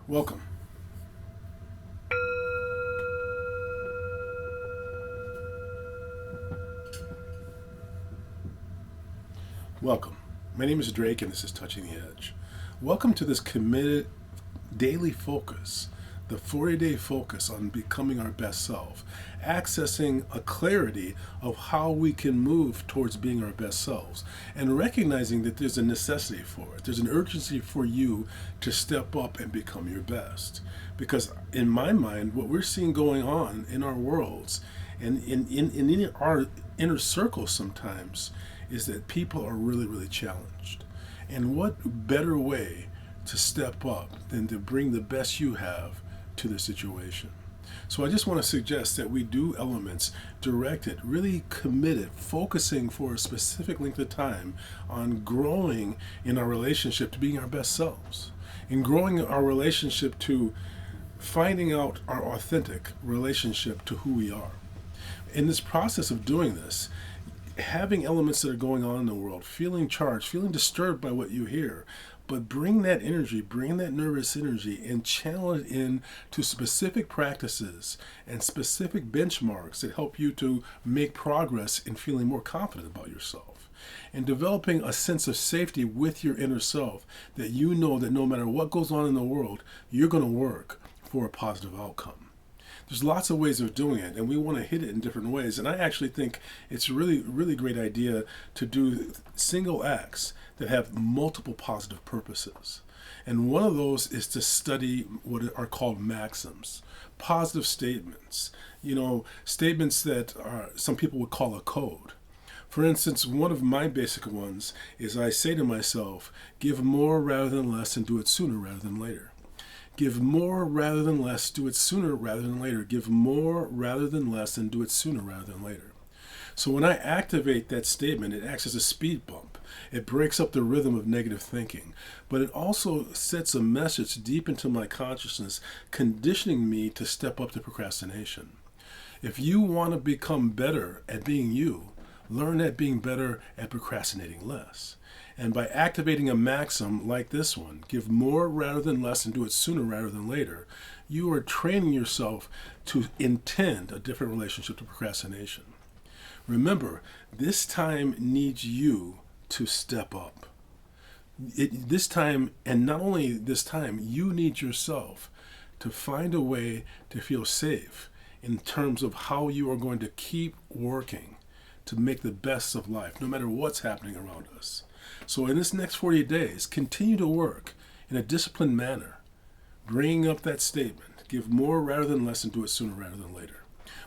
Welcome. Welcome. My name is Drake and this is Touching the Edge. Welcome to this committed daily focus, the 40-day focus on becoming our best self, accessing a clarity of how we can move towards being our best selves, and recognizing that there's a necessity for it. There's an urgency for you to step up and become your best. Because in my mind, what we're seeing going on in our worlds and in our inner circles sometimes is that people are really, really challenged. And what better way to step up than to bring the best you have to the situation? So I just want to suggest that we do elements directed, really committed, focusing for a specific length of time on growing in our relationship to being our best selves, in growing our relationship to finding out our authentic relationship to who we are. In this process of doing this, having elements that are going on in the world, feeling charged, feeling disturbed by what you hear, but bring that energy, bring that nervous energy and channel it in to specific practices and specific benchmarks that help you to make progress in feeling more confident about yourself and developing a sense of safety with your inner self, that you know that no matter what goes on in the world, you're going to work for a positive outcome. There's lots of ways of doing it, and we want to hit it in different ways. And I actually think it's a really, really great idea to do single acts that have multiple positive purposes. And one of those is to study what are called maxims, positive statements. Statements that some people would call a code. For instance, one of my basic ones is I say to myself, give more rather than less and do it sooner rather than later. Give more rather than less, do it sooner rather than later. Give more rather than less and do it sooner rather than later. So when I activate that statement, it acts as a speed bump. It breaks up the rhythm of negative thinking, but it also sets a message deep into my consciousness, conditioning me to step up to procrastination. If you want to become better at being you, learn at being better at procrastinating less. And by activating a maxim like this one, give more rather than less and do it sooner rather than later, you are training yourself to intend a different relationship to procrastination. Remember, this time needs you to step up. This time, and not only this time, you need yourself to find a way to feel safe in terms of how you are going to keep working to make the best of life, no matter what's happening around us. So in this next 40 days, continue to work in a disciplined manner, bringing up that statement, give more rather than less and do it sooner rather than later.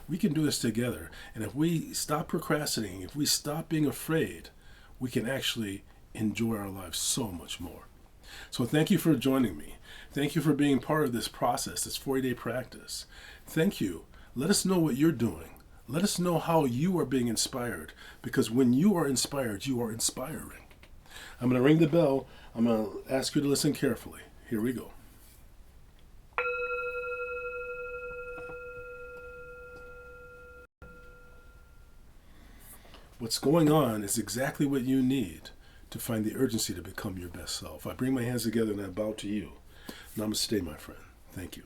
We can do this together, and if we stop procrastinating, if we stop being afraid, we can actually enjoy our lives so much more. So thank you for joining me. Thank you for being part of this process, this 40-day practice. Thank you. Let us know what you're doing. Let us know how you are being inspired, because when you are inspired, you are inspiring. I'm going to ring the bell. I'm going to ask you to listen carefully. Here we go. What's going on is exactly what you need to find the urgency to become your best self. I bring my hands together and I bow to you. Namaste, my friend. Thank you.